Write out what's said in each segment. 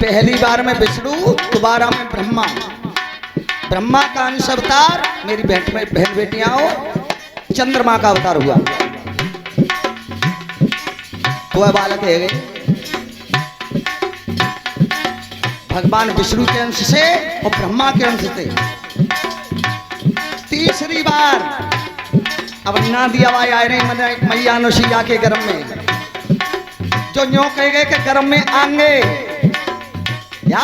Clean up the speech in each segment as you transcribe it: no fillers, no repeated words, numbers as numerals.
पहली बार में विष्णु, दोबारा में ब्रह्मा। ब्रह्मा का अंश अवतार मेरी बहन बेटियां हो, चंद्रमा का अवतार हुआ। तो बालक है गए भगवान विष्णु के अंश से और ब्रह्मा के अंश से। तीसरी बार अब ना दिया हुआ आए रहे मैया अनुसुईया के गर्भ में, जो न्यों कहे गए कि गर्भ में आएंगे या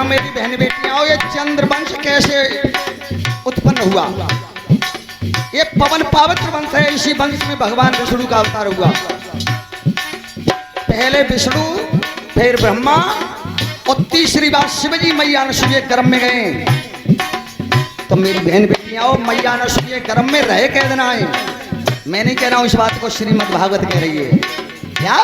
मेरी बहन बेटियां, ये चंद्रवंश कैसे उत्पन्न हुआ? ये पवन पावित्र वंश है। इसी वंश में भगवान विष्णु का अवतार हुआ। पहले विष्णु, फिर ब्रह्मा और तीसरी बार शिवजी मैया अनुसुईया गर्भ में गए। तो मेरी बहन बेटियां, मैया अनुसुईया गर्भ में रहे कह देना है। मैं नहीं कह रहा हूं इस बात को, श्रीमद् भागवत कह रही है। क्या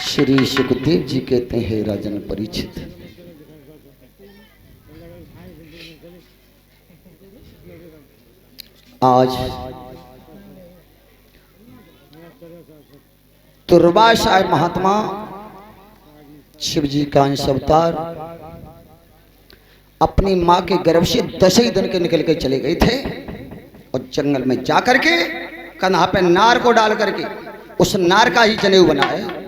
श्री सुखदेव जी कहते हैं, राजन परीक्षित, आज दुर्वासा महात्मा शिव जी का अंश अवतार अपनी मां के गर्भ से 10 ही दिन के निकल के चले गए थे और जंगल में जाकर के कंधा पे नार को डाल करके उस नार का ही जनेऊ बना है।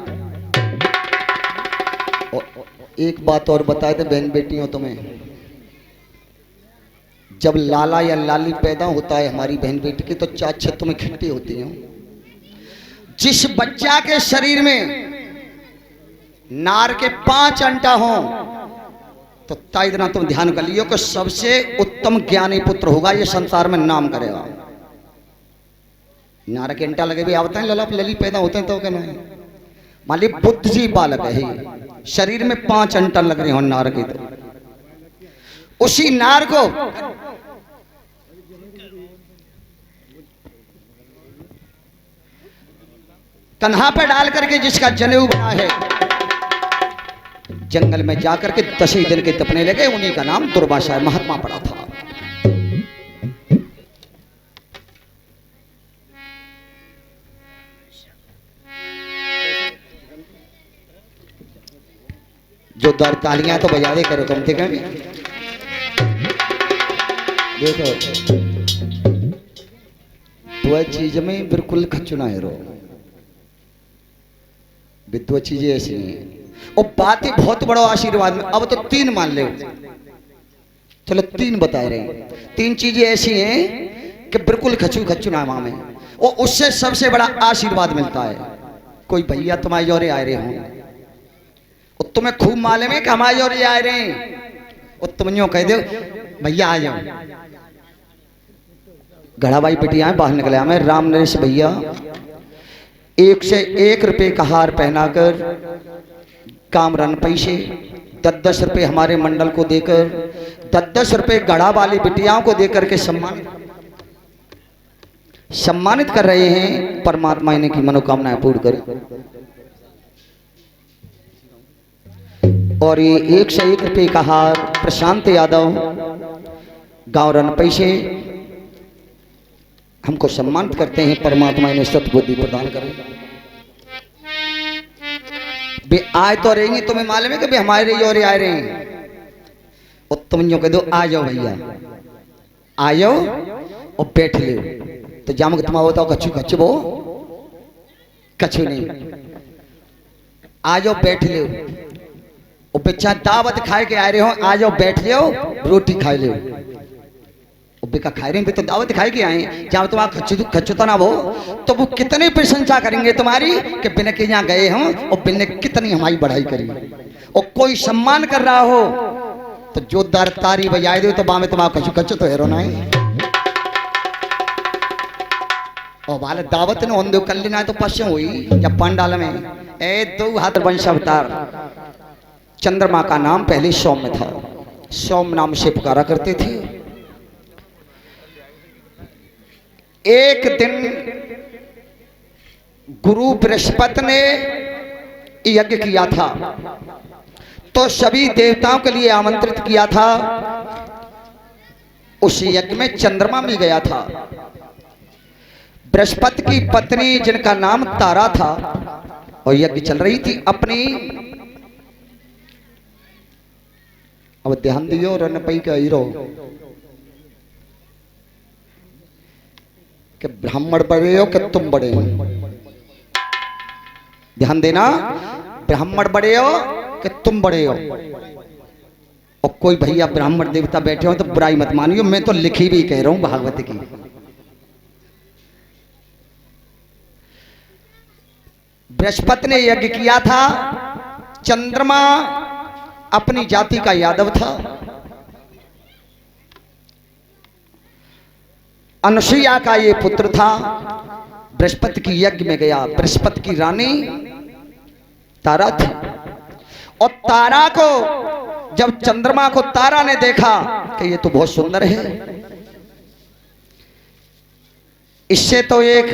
एक बात और बताए थे बहन बेटियों तुम्हें, जब लाला या लाली पैदा होता है हमारी बहन बेटी की तो 4 छत्तों में खिट्टी होती हैं। जिस बच्चा के शरीर में नार के 5 अंटा हों तो ताइदना तुम ध्यान कर लियो कि सबसे उत्तम ज्ञानी पुत्र होगा, ये संसार में नाम करेगा। नार के अंटा लगे भी आवते हैं, लला लली पैदा होते हैं तो क्या नहीं, मान ली बुद्धि बालक है, शरीर में 5 अंटा लग रहे हो नार के, तो उसी नार को कन्हा पे डाल करके जिसका जनेऊ बना है, जंगल में जाकर के 10 ही दिन के तपने लगे। उन्हीं का नाम दुर्वासा महात्मा पड़ा था। जो दर तालियां तो बजा दे करो कम से कम। देखो तो चीज में बिल्कुल खचुना है रो, विद्वत चीजें ऐसी नहीं है। और बातें बहुत बड़ा आशीर्वाद में, अब तो 3 मान ले, चलो 3 बता रहे हैं। 3 चीजें ऐसी हैं कि बिल्कुल खचू नामा में, और उससे सबसे बड़ा आशीर्वाद मिलता है। कोई भैया तुम्हारे जोरे आ रहे हों और तुम्हें खूब मालूम है कि हमारे जोरे आ रहे हैं, और तुम यूं कह दो भैया आ जाओ। गढ़ाबाई बिटिया बाहर निकले मैं राम नरेश भैया 1 से 1 रुपए का हार पहनाकर कामरन पैसे 10-10 रुपए हमारे मंडल को देकर 10-10 रुपए गढ़ा वाली बिटियाओं को देकर के सम्मानित कर रहे हैं। परमात्मा इन्हें की मनोकामनाएं पूर्ण करे। और ये 1 से 1 रुपए का हार प्रशांत यादव गांव रन पैसे हमको सम्मानित करते हैं। परमात्मा इन्हें सद्बुद्धि प्रदान करे। बे आए तो रहेंगे, तुम्हें मालूम है कि बे हमारे और आ रहे हैं। और तुम यूं कह दो आ जाओ भैया आ जाओ और बैठ ले। तो जाम तुम बताओ कच्चू कच्चू वो कच्चू नहीं, आ जाओ बैठ ले। और बेचा दावत खाए के आ रहे हो, आ जाओ बैठ लियो रोटी खाए ले। बेका खाए रहे तो दावत खाए के आए, जहाँ तुम खच्चुता ना हो तो वो कितनी प्रशंसा करेंगे तुम्हारी कि बिना के यहाँ गए हम और बिना कितनी हमारी बढ़ाई करी। और कोई सम्मान कर रहा हो तो जोरदार तारी बजाए दो तो बामे तुम्हारा कच्चू तो हेरो ना है। और वाले दावत ने होंदे कर लेना तो पश्चिम हुई जब पंडाल में ए 2 हाथ वंश अवतार चंद्रमा का नाम पहले सौम्य था। सौम्य नाम से पुकारा करते थे। एक दिन गुरु बृहस्पति ने यज्ञ किया था तो सभी देवताओं के लिए आमंत्रित किया था। उस यज्ञ में चंद्रमा भी गया था। बृहस्पति की पत्नी जिनका नाम तारा था और यज्ञ चल रही थी अपनी। अब ध्यान दियो रन पई का हीरो कि ब्राह्मण बड़े हो कि तुम बड़े हो। ध्यान देना, ब्राह्मण बड़े हो कि तुम बड़े हो। और कोई भैया ब्राह्मण देवता बैठे हो तो बुराई मत मानियो, मैं तो लिखी भी कह रहा हूं भागवत की। बृहस्पति ने यज्ञ किया था। चंद्रमा अपनी जाति का यादव था। अनुसुईया का ये पुत्र था। बृहस्पति की यज्ञ में गया। बृहस्पति की रानी तारा थी। और तारा को जब चंद्रमा को तारा ने देखा कि ये तो बहुत सुंदर है, इससे तो एक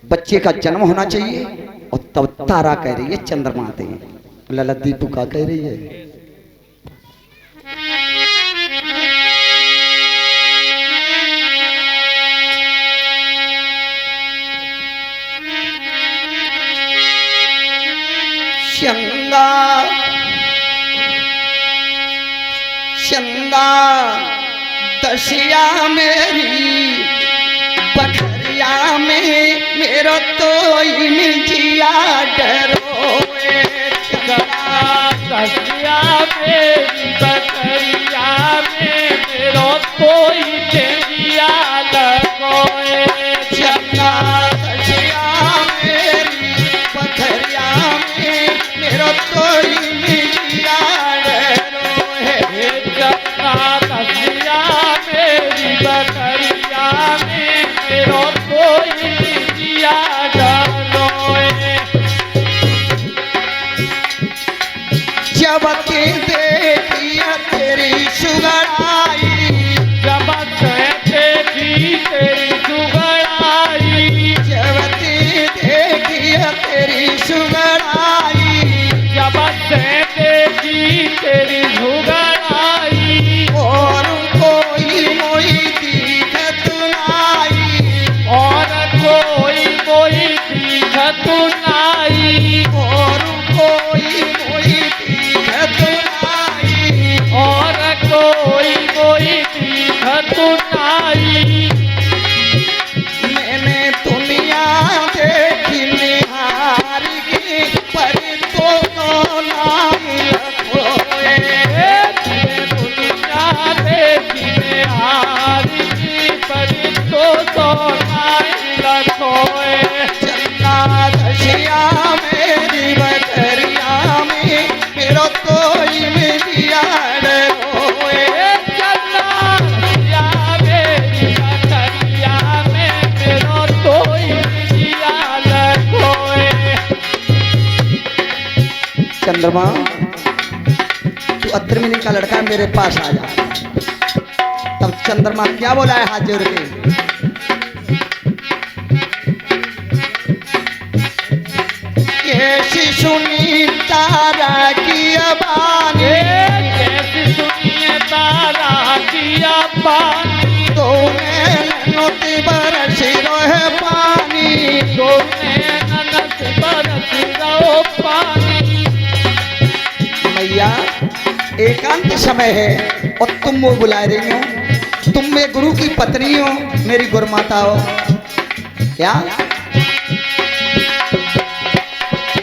बच्चे का जन्म होना चाहिए। और तब तारा कह रही है चंद्रमा दे, लला दीपू का कह रही है चंदा चंदा दसिया मेरी बखरिया में मेरो तो जिया डरोए। दसिया मेरी बखरिया में मेरो तो जिया डरोए। चंदा दसिया मेरी बखरिया में मेरो तो जिया डरोए। चंदा दसिया मेरी बखरिया में मेरो तो जिया डरोए। जब के देखिया तेरी सुगड़ाई, जब देखी तेरी सुगड़ाई, जब देखिया तेरी सुगड़ाई, जब देखी तेरी सुगड़ाई। और कोई मोई दिखत नाई, और कोई मोई दिखत नाई, और कोई मोई दिखत नाई, और कोई मोई दिखत नाई। मैंने दुनिया देखी निहार की पर तो नाम खोए। चंद्रमा तू अत्रमिनी का लड़का है, मेरे पास आ जा। तब चंद्रमा क्या बोला है हाथ जोड़ के, कैसी सुनी तारा की बानी, कैसी सुनिए तारा किया पानी, तूने नोती बरसी रोहे पानी, तूने ननस बरस रहो पानी। मैया एकांत समय है और तुम वो बुला रही हो, तुम मेरे गुरु की पत्नी हो, मेरी गुरुमाता हो क्या?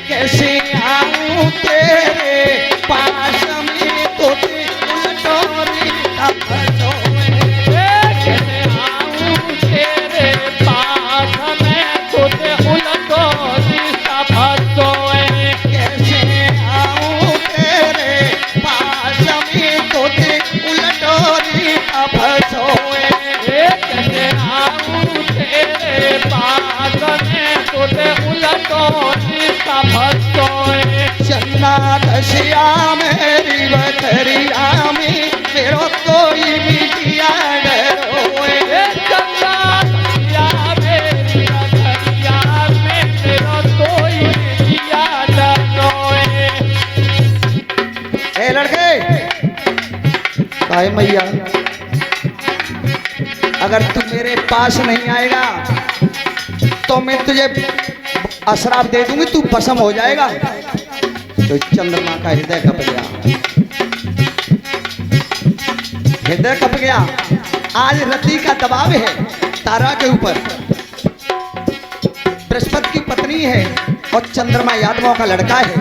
कैसे आऊं तेरे पास में तो उलटोरी का फटोए, कैसे आऊं तेरे पास में तुझे उलटो दिशा भसोए, कैसे आऊं तेरे पास में तो उलटोरी का फटोए, कैसे आऊं तेरे पास में तुझे उलटो दिशा भसोए। चन्ना दशिया मेरी बकरिया में मेरो कोई भी किया डरोए, चंदा दरिया मेरी बकरिया में तेरा कोई किया डरोए। ए लड़के भाई मैया, अगर तू मेरे पास नहीं आएगा तो मैं तुझे अशराप दे दूंगी, तू भस्म हो जाएगा। तो चंद्रमा का हृदय कप गया, हृदय कप गया। आज रति का दबाव है तारा के ऊपर, बृहस्पति की पत्नी है और चंद्रमा यादवों का लड़का है।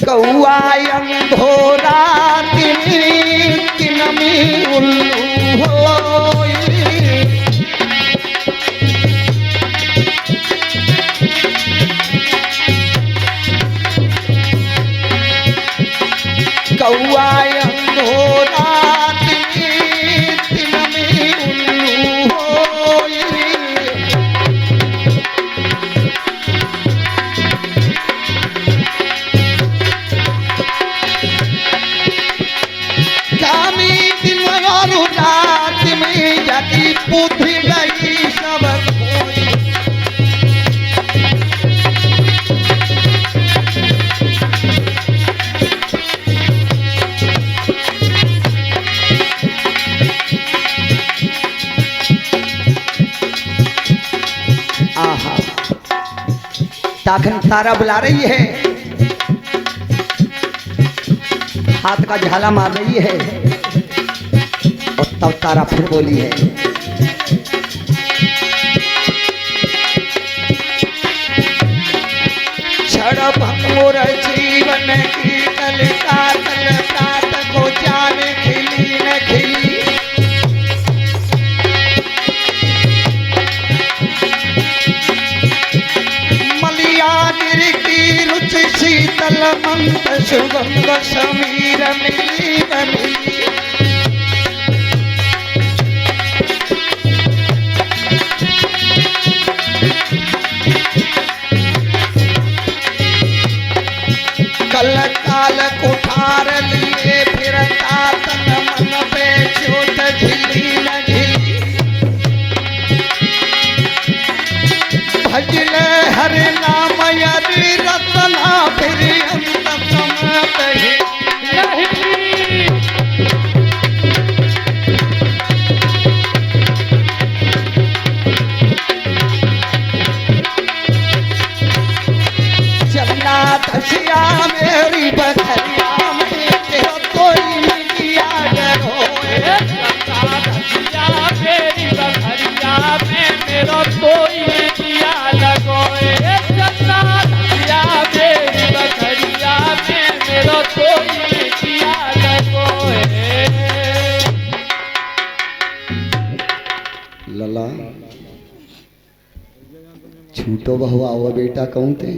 कौआ अंधोरा तिनमी उल्लू होई, कौआ अंधोरा तिनमी उल्लू होई, कामी दिन और रात में जाती बुद्धि गई सब खोई, आहा ताखन तारा बुला रही है, हाथ का झाला मार रही है और तब तारा फिर बोली है, क्षण भंगुर जीवन की कल काट को जान खिली न खिली, मलियागिरी की रुचि शीतल मंद सुगंध समीर मिली न मिली, कल काल कुठार लिए फिरता तन मन पे चोट झिली न झिली, भजले हरे नाम यदि रतना फिर अंत समत ही नहीं चन्ना दशिया मेरी बकरिया में तेरा कोई नहीं किया डरोए, चंदा दरिया मेरी बकरिया में मेरा कोई किया लगोए, चंदा दरिया मेरी बकरिया में मेरा कोई किया लगोए। लला छूटो बहु आओ बेटा कहूँ थे।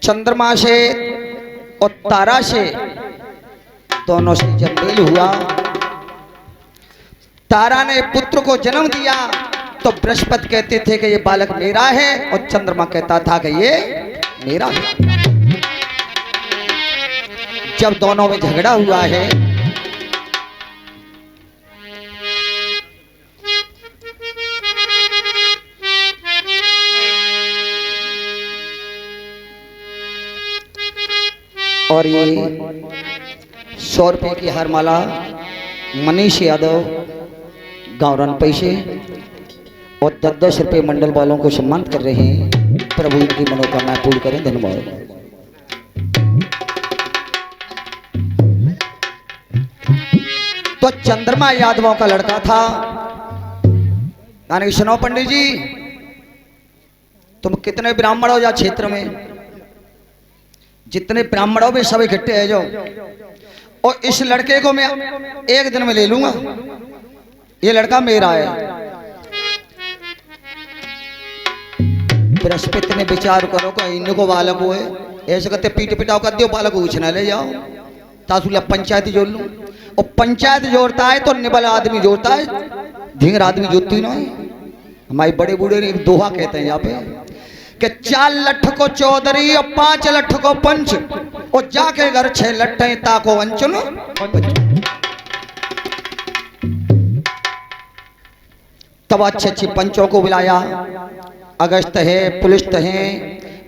चंद्रमा से और तारा से दोनों से जब मेल हुआ, तारा ने पुत्र को जन्म दिया तो बृहस्पति कहते थे कि ये बालक मेरा है और चंद्रमा कहता था कि ये मेरा है। जब दोनों में झगड़ा हुआ है और ये 100 रुपये की हार माला मनीष यादव गाँव पैसे और 10-10 रुपये मंडल वालों को सम्मानित कर रहे हैं। प्रभु इनकी मनोकामना पूर्ण करें। धन्यवाद। तो चंद्रमा यादवों का लड़का था। यानी सुनो पंडित जी, तुम कितने ब्राह्मण हो जा क्षेत्र में, जितने ब्राह्मण हो वे सब इकट्ठे है जो, और इस लड़के को मैं एक दिन में ले लूंगा, ये लड़का मेरा है। बृहस्पति ने विचार करो कि इनको बालक हुए ऐसे कहते पीट पिटाओ कर दियो, बालक कुछ ना ले जाओ, तासुलिया पंचायत जोड़ लूं। और पंचायत जोड़ता है तो निबल आदमी जोड़ता है, ढींगर आदमी जोड़ती ना है। हमारे बड़े बूढ़े ने दोहा कहते हैं यहाँ पे कि 4 लठ को चौधरी और 5 लठ को पंच, और जाके घर 6 लट्ठे ताको वंचन। तब अच्छे अच्छे पंचों को बुलाया। अगस्त है, पुलिस्त है,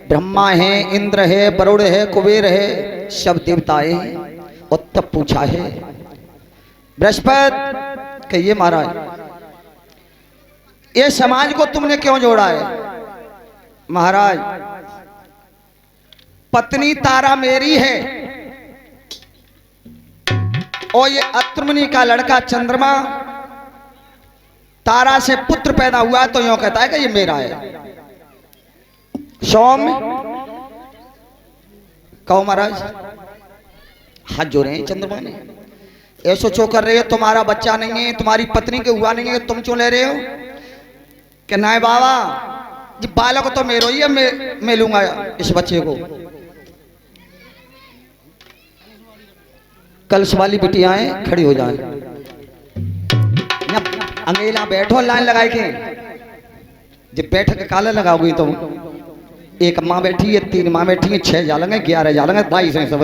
ब्रह्मा है, इंद्र है, वरुण है, कुबेर है, सब देवताएं हैं। और तब पूछा है बृहस्पति कि ये महाराज, ये समाज को तुमने क्यों जोड़ा है? महाराज, पत्नी तारा मेरी है और ये अत्रमुनि का लड़का चंद्रमा, तारा से पुत्र पैदा हुआ तो यूं कहता है कि ये मेरा है। सौम्य कहो महाराज, हाथ जोड़े हैं चंद्रमा ने। ऐसो चो कर रहे हो, तुम्हारा बच्चा नहीं है, तुम्हारी पत्नी के हुआ नहीं है, तुम क्यों ले रहे हो? कि नहीं बाबा जी, बालक तो मेरो ही है, मैं लूंगा इस बच्चे को। कलश वाली बिटियाएं खड़ी हो जाए, अंगेला बैठो लाइन लगाए के, जब बैठ के काले लगाओगी तुम। एक माँ बैठी है, 3 माँ बैठी है, 6 जालेंगे, 11 जालेंगे, 22 हैं सब।